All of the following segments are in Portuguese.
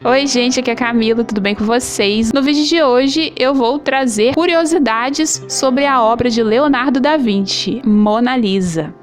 Oi gente, aqui é a Camila, tudo bem com vocês? No vídeo de hoje eu vou trazer curiosidades sobre a obra de Leonardo da Vinci, Mona Lisa.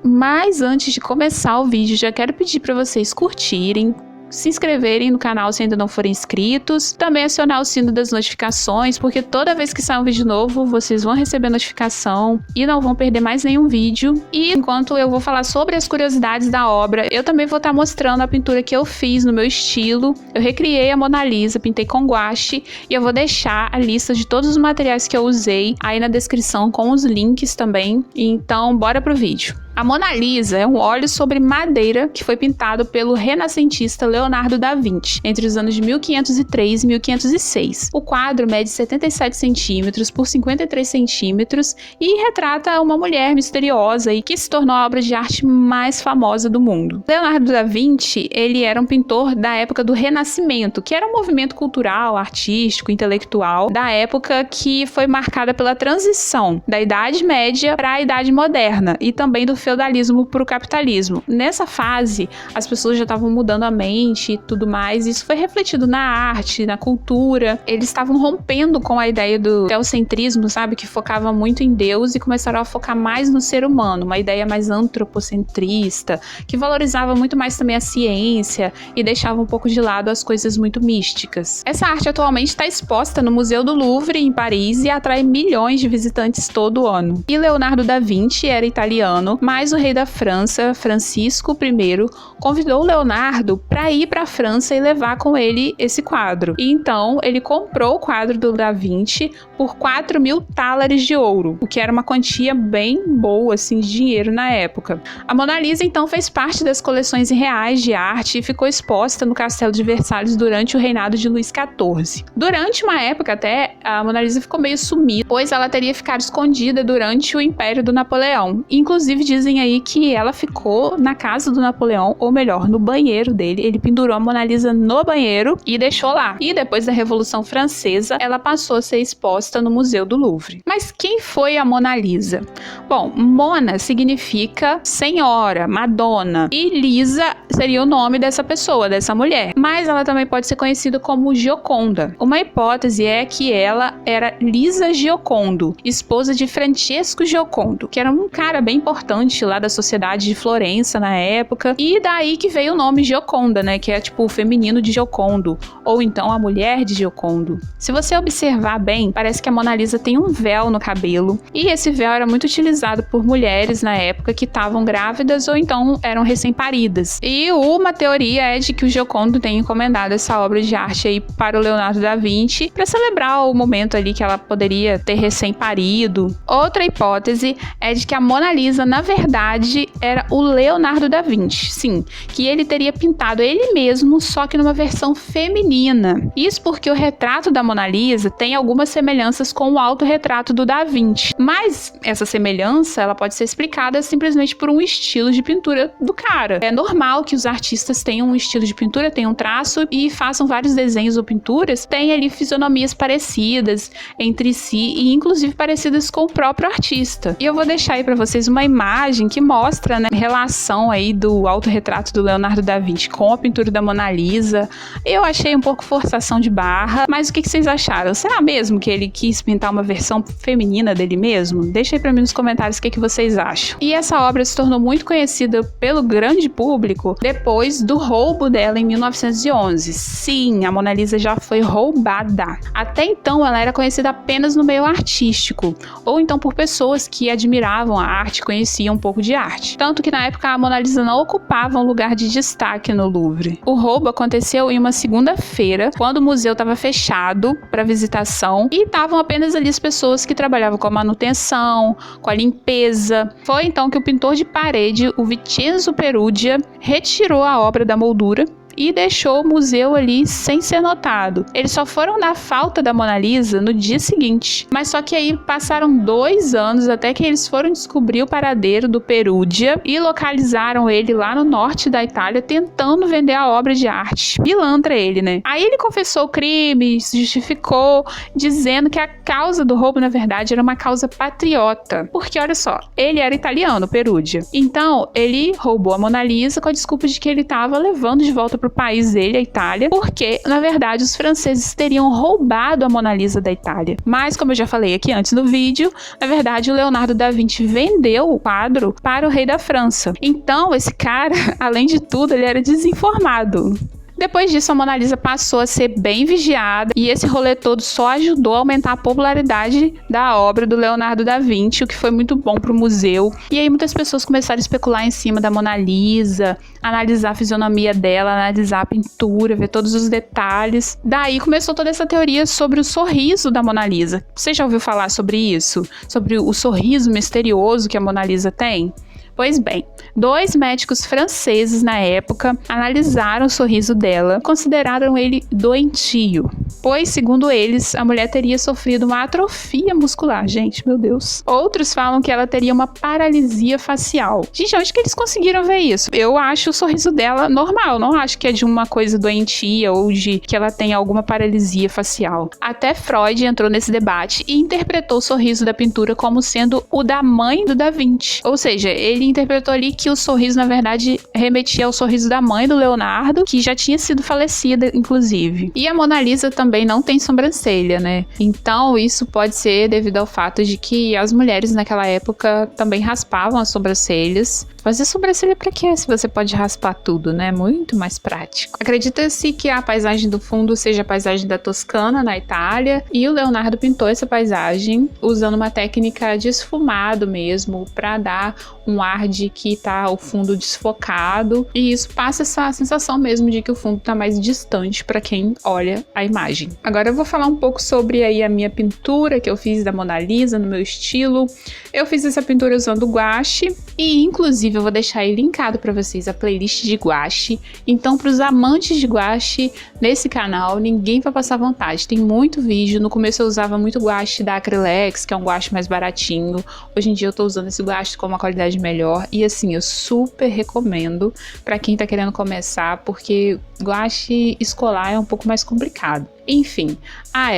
Mas antes de começar o vídeo, já quero pedir para vocês curtirem, se inscreverem no canal se ainda não forem inscritos, também acionar o sino das notificações, porque toda vez que sair um vídeo novo, vocês vão receber notificação e não vão perder mais nenhum vídeo. E enquanto eu vou falar sobre as curiosidades da obra, eu também vou estar mostrando a pintura que eu fiz no meu estilo. Eu recriei a Mona Lisa, pintei com guache, e eu vou deixar a lista de todos os materiais que eu usei aí na descrição com os links também. Então, bora pro vídeo. A Mona Lisa é um óleo sobre madeira que foi pintado pelo renascentista Leonardo da Vinci entre os anos de 1503 e 1506. O quadro mede 77 centímetros por 53 centímetros e retrata uma mulher misteriosa e que se tornou a obra de arte mais famosa do mundo. Leonardo da Vinci, ele era um pintor da época do Renascimento, que era um movimento cultural, artístico, intelectual da época que foi marcada pela transição da Idade Média para a Idade Moderna e também do feudalismo para o capitalismo. Nessa fase, as pessoas já estavam mudando a mente e tudo mais. Isso foi refletido na arte, na cultura. Eles estavam rompendo com a ideia do teocentrismo, sabe? Que focava muito em Deus e começaram a focar mais no ser humano. Uma ideia mais antropocentrista, que valorizava muito mais também a ciência e deixava um pouco de lado as coisas muito místicas. Essa arte atualmente está exposta no Museu do Louvre, em Paris, e atrai milhões de visitantes todo ano. E Leonardo da Vinci era italiano, mas o rei da França, Francisco I, convidou Leonardo para ir para a França e levar com ele esse quadro. E então ele comprou o quadro do Da Vinci por 4.000 tálers de ouro, o que era uma quantia bem boa assim, de dinheiro na época. A Mona Lisa então fez parte das coleções reais de arte e ficou exposta no Castelo de Versalhes durante o reinado de Luís XIV. Durante uma época até, a Mona Lisa ficou meio sumida, pois ela teria ficado escondida durante o Império do Napoleão. Inclusive dizem aí que ela ficou na casa do Napoleão, ou melhor, no banheiro dele. Ele pendurou a Mona Lisa no banheiro e deixou lá. E depois da Revolução Francesa, ela passou a ser exposta no Museu do Louvre. Mas quem foi a Mona Lisa? Bom, Mona significa senhora, Madonna, e Lisa seria o nome dessa pessoa, dessa mulher. Mas ela também pode ser conhecida como Gioconda. Uma hipótese é que ela era Lisa Giocondo, esposa de Francesco Giocondo, que era um cara bem importante lá da sociedade de Florença na época, e daí que veio o nome Gioconda, né, que é tipo o feminino de Giocondo, ou então a mulher de Giocondo. Se você observar bem, parece que a Mona Lisa tem um véu no cabelo, e esse véu era muito utilizado por mulheres na época que estavam grávidas ou então eram recém-paridas. E uma teoria é de que o Giocondo tenha encomendado essa obra de arte aí para o Leonardo da Vinci para celebrar o momento ali que ela poderia ter recém-parido. Outra hipótese é de que a Mona Lisa, na verdade, era o Leonardo da Vinci, sim, que ele teria pintado ele mesmo, só que numa versão feminina. Isso porque o retrato da Mona Lisa tem algumas semelhanças com o autorretrato do Da Vinci, mas essa semelhança ela pode ser explicada simplesmente por um estilo de pintura do cara. É normal que os artistas tenham um estilo de pintura, tenham um traço e façam vários desenhos ou pinturas, tem ali fisionomias parecidas entre si e inclusive parecidas com o próprio artista. E eu vou deixar aí para vocês uma imagem que mostra, né, a relação aí do autorretrato do Leonardo da Vinci com a pintura da Mona Lisa. Eu achei um pouco forçação de barra, mas o que vocês acharam? Será mesmo que ele quis pintar uma versão feminina dele mesmo? Deixa aí pra mim nos comentários o que vocês acham. E essa obra se tornou muito conhecida pelo grande público depois do roubo dela em 1911. Sim, a Mona Lisa já foi roubada. Até então ela era conhecida apenas no meio artístico, ou então por pessoas que admiravam a arte, conheciam um pouco de arte. Tanto que na época a Mona Lisa não ocupava um lugar de destaque no Louvre. O roubo aconteceu em uma segunda-feira, quando o museu estava fechado para visitação e estavam apenas ali as pessoas que trabalhavam com a manutenção, com a limpeza. Foi então que o pintor de parede, o Vincenzo Perugia, retirou a obra da moldura e deixou o museu ali sem ser notado. Eles só foram dar falta da Mona Lisa no dia seguinte. Mas só que aí passaram 2 anos até que eles foram descobrir o paradeiro do Perugia e localizaram ele lá no norte da Itália, tentando vender a obra de arte. Pilantra ele, né? Aí ele confessou o crime, se justificou, dizendo que a causa do roubo, na verdade, era uma causa patriota. Porque, olha só, ele era italiano, Perugia. Então, ele roubou a Mona Lisa com a desculpa de que ele estava levando de volta para o país dele, a Itália, porque, na verdade, os franceses teriam roubado a Mona Lisa da Itália. Mas, como eu já falei aqui antes no vídeo, na verdade, o Leonardo da Vinci vendeu o quadro para o rei da França. Então, esse cara, além de tudo, ele era desinformado. Depois disso, a Mona Lisa passou a ser bem vigiada e esse rolê todo só ajudou a aumentar a popularidade da obra do Leonardo da Vinci, o que foi muito bom para o museu. E aí muitas pessoas começaram a especular em cima da Mona Lisa, analisar a fisionomia dela, analisar a pintura, ver todos os detalhes. Daí começou toda essa teoria sobre o sorriso da Mona Lisa. Você já ouviu falar sobre isso? Sobre o sorriso misterioso que a Mona Lisa tem? Pois bem, 2 médicos franceses na época analisaram o sorriso dela e consideraram ele doentio, pois, segundo eles, a mulher teria sofrido uma atrofia muscular. Gente, meu Deus. Outros falam que ela teria uma paralisia facial. Gente, onde que eles conseguiram ver isso? Eu acho o sorriso dela normal, não acho que é de uma coisa doentia ou de que ela tenha alguma paralisia facial. Até Freud entrou nesse debate e interpretou o sorriso da pintura como sendo o da mãe do Da Vinci. Ou seja, ele interpretou ali que o sorriso, na verdade, remetia ao sorriso da mãe do Leonardo, que já tinha sido falecida, inclusive. E a Mona Lisa também não tem sobrancelha, né? Então, isso pode ser devido ao fato de que as mulheres naquela época também raspavam as sobrancelhas. Fazer sobrancelha pra quê? Se você pode raspar tudo, né? Muito mais prático. Acredita-se que a paisagem do fundo seja a paisagem da Toscana, na Itália, e o Leonardo pintou essa paisagem usando uma técnica de esfumado mesmo, pra dar um ar de que tá o fundo desfocado, e isso passa essa sensação mesmo de que o fundo tá mais distante para quem olha a imagem. Agora eu vou falar um pouco sobre aí a minha pintura que eu fiz da Mona Lisa, no meu estilo. Eu fiz essa pintura usando guache e inclusive eu vou deixar aí linkado para vocês a playlist de guache. Então, para os amantes de guache nesse canal, ninguém vai passar vontade. Tem muito vídeo. No começo eu usava muito guache da Acrylex, que é um guache mais baratinho. Hoje em dia eu tô usando esse guache com uma qualidade melhor e assim, eu super recomendo para quem tá querendo começar, porque guache escolar é um pouco mais complicado. Enfim,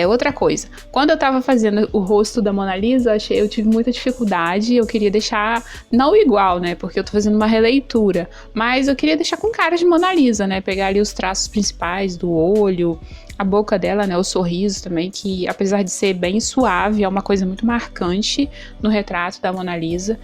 outra coisa. Quando eu tava fazendo o rosto da Mona Lisa, eu tive muita dificuldade. Eu queria deixar, não igual, né? Porque eu tô fazendo uma releitura. Mas eu queria deixar com cara de Mona Lisa, né? Pegar ali os traços principais do olho, a boca dela, né? O sorriso também, que apesar de ser bem suave, é uma coisa muito marcante no retrato da Mona Lisa.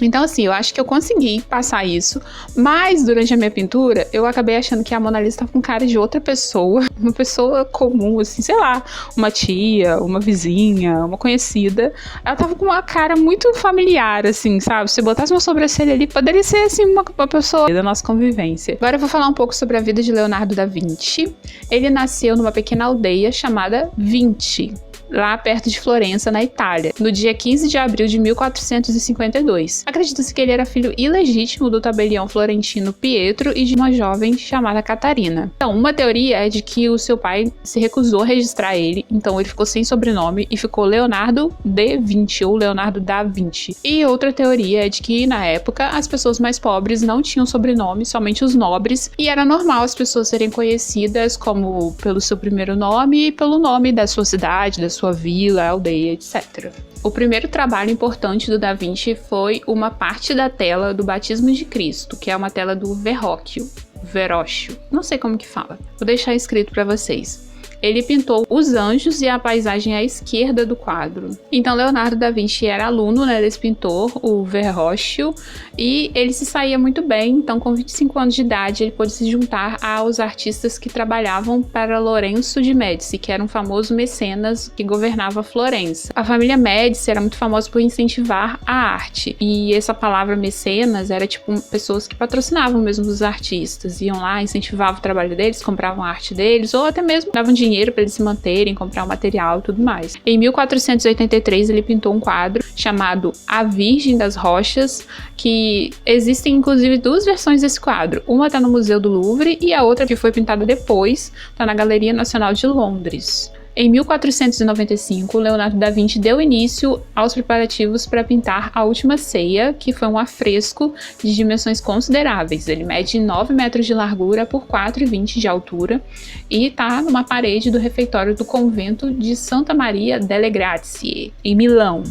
Então, assim, eu acho que eu consegui passar isso, mas durante a minha pintura, eu acabei achando que a Mona Lisa tava com cara de outra pessoa, uma pessoa comum, assim, sei lá, uma tia, uma vizinha, uma conhecida. Ela tava com uma cara muito familiar, assim, sabe? Se botasse uma sobrancelha ali, poderia ser, assim, uma pessoa da nossa convivência. Agora eu vou falar um pouco sobre a vida de Leonardo da Vinci. Ele nasceu numa pequena aldeia chamada Vinci, lá perto de Florença, na Itália, no dia 15 de abril de 1452. Acredita-se que ele era filho ilegítimo do tabelião florentino Pietro e de uma jovem chamada Catarina. Então, uma teoria é de que o seu pai se recusou a registrar ele, então ele ficou sem sobrenome e ficou Leonardo de Vinci, ou Leonardo da Vinci. E outra teoria é de que, na época, as pessoas mais pobres não tinham sobrenome, somente os nobres, e era normal as pessoas serem conhecidas como pelo seu primeiro nome e pelo nome da sua cidade, da sua vila, aldeia, etc. O primeiro trabalho importante do Da Vinci foi uma parte da tela do Batismo de Cristo, que é uma tela do Verrocchio, não sei como que fala. Vou deixar escrito para vocês. Ele pintou os anjos e a paisagem à esquerda do quadro. Então, Leonardo da Vinci era aluno, né, desse pintor, o Verrocchio, e ele se saía muito bem. Então, com 25 anos de idade, ele pôde se juntar aos artistas que trabalhavam para Lorenzo de Médici, que era um famoso mecenas que governava Florença. A família Médici era muito famosa por incentivar a arte, e essa palavra mecenas era tipo pessoas que patrocinavam mesmo os artistas, iam lá, incentivavam o trabalho deles, compravam a arte deles, ou até mesmo davam dinheiro dinheiro para eles se manterem, comprar o material e tudo mais. Em 1483 ele pintou um quadro chamado A Virgem das Rochas, que existem inclusive duas versões desse quadro. Uma está no Museu do Louvre e a outra, que foi pintada depois, está na Galeria Nacional de Londres. Em 1495, Leonardo da Vinci deu início aos preparativos para pintar A Última Ceia, que foi um afresco de dimensões consideráveis. Ele mede 9 metros de largura por 4,20 de altura e está numa parede do refeitório do convento de Santa Maria delle Grazie, em Milão.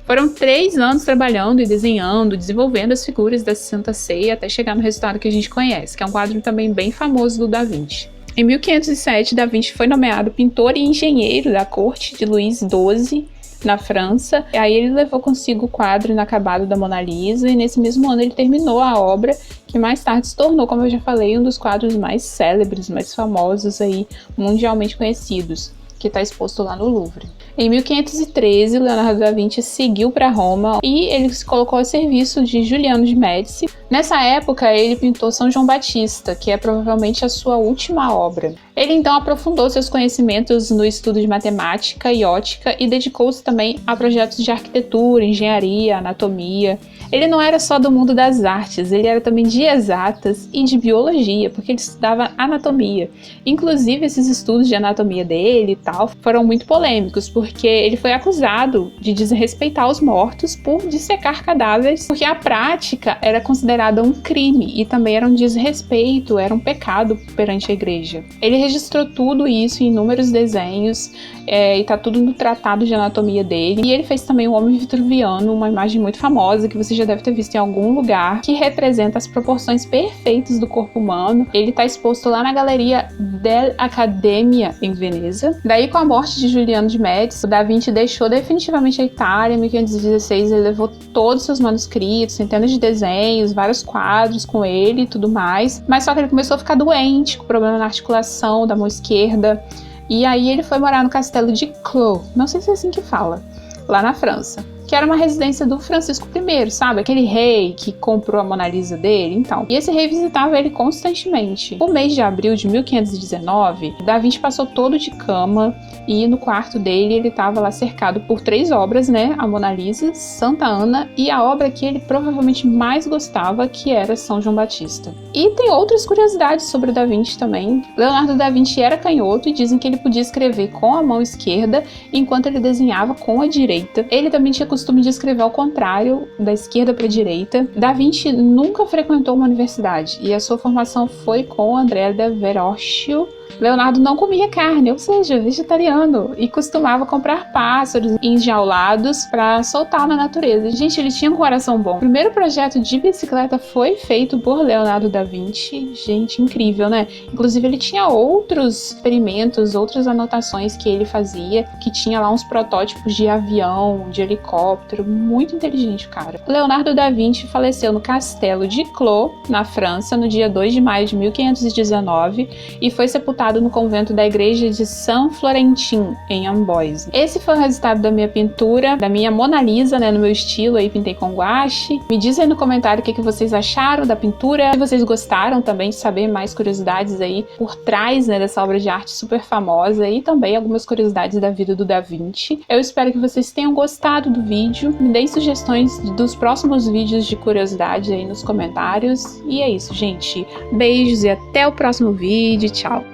Foram 3 anos trabalhando e desenhando, desenvolvendo as figuras da Santa Ceia até chegar no resultado que a gente conhece, que é um quadro também bem famoso do Da Vinci. Em 1507, Da Vinci foi nomeado pintor e engenheiro da corte de Luís XII, na França. E aí ele levou consigo o quadro inacabado da Mona Lisa, e nesse mesmo ano ele terminou a obra, que mais tarde se tornou, como eu já falei, um dos quadros mais célebres, mais famosos aí, mundialmente conhecidos, que está exposto lá no Louvre. Em 1513, Leonardo da Vinci seguiu para Roma e ele se colocou a serviço de Juliano de Médici. Nessa época, ele pintou São João Batista, que é provavelmente a sua última obra. Ele então aprofundou seus conhecimentos no estudo de matemática e ótica e dedicou-se também a projetos de arquitetura, engenharia, anatomia. Ele não era só do mundo das artes, ele era também de exatas e de biologia, porque ele estudava anatomia. Inclusive, esses estudos de anatomia dele e tal foram muito polêmicos, porque ele foi acusado de desrespeitar os mortos por dissecar cadáveres, porque a prática era considerada um crime e também era um desrespeito, era um pecado perante a igreja. Ele registrou tudo isso em inúmeros desenhos, e tá tudo no tratado de anatomia dele. E ele fez também o Homem Vitruviano, uma imagem muito famosa que você já deve ter visto em algum lugar, que representa as proporções perfeitas do corpo humano. Ele tá exposto lá na Galeria dell'Accademia, em Veneza. Daí, com a morte de Juliano de Médici, o Da Vinci deixou definitivamente a Itália. Em 1516 ele levou todos os seus manuscritos, centenas de desenhos, vários quadros com ele e tudo mais. Mas só que ele começou a ficar doente, com problema na articulação da mão esquerda. E aí ele foi morar no castelo de Clos, não sei se é assim que fala, lá na França, que era uma residência do Francisco I, sabe? Aquele rei que comprou a Mona Lisa dele, então. E esse rei visitava ele constantemente. No mês de abril de 1519, Da Vinci passou todo de cama e no quarto dele ele estava lá cercado por 3 obras, né? A Mona Lisa, Santa Ana e a obra que ele provavelmente mais gostava, que era São João Batista. E tem outras curiosidades sobre o Da Vinci também. Leonardo da Vinci era canhoto e dizem que ele podia escrever com a mão esquerda enquanto ele desenhava com a direita. Ele também tinha costume de escrever ao contrário, da esquerda para a direita. Da Vinci nunca frequentou uma universidade e a sua formação foi com Andrea del Verrocchio. Leonardo não comia carne, ou seja, vegetariano, e costumava comprar pássaros enjaulados para soltar na natureza. Gente, ele tinha um coração bom. O primeiro projeto de bicicleta foi feito por Leonardo da Vinci. Gente, incrível, né? Inclusive, ele tinha outros experimentos, outras anotações que ele fazia, que tinha lá uns protótipos de avião, de helicóptero. Muito inteligente, cara. Leonardo da Vinci faleceu no castelo de Clos, na França, no dia 2 de maio de 1519, e foi sepultado no convento da igreja de São Florentin, em Amboise. Esse foi o resultado da minha pintura, da minha Mona Lisa, né, no meu estilo, aí pintei com guache. Me diz aí no comentário o que vocês acharam da pintura, se vocês gostaram também de saber mais curiosidades aí por trás, né, dessa obra de arte super famosa, e também algumas curiosidades da vida do Da Vinci. Eu espero que vocês tenham gostado do vídeo, me deem sugestões dos próximos vídeos de curiosidade aí nos comentários, e é isso, gente. Beijos e até o próximo vídeo, tchau!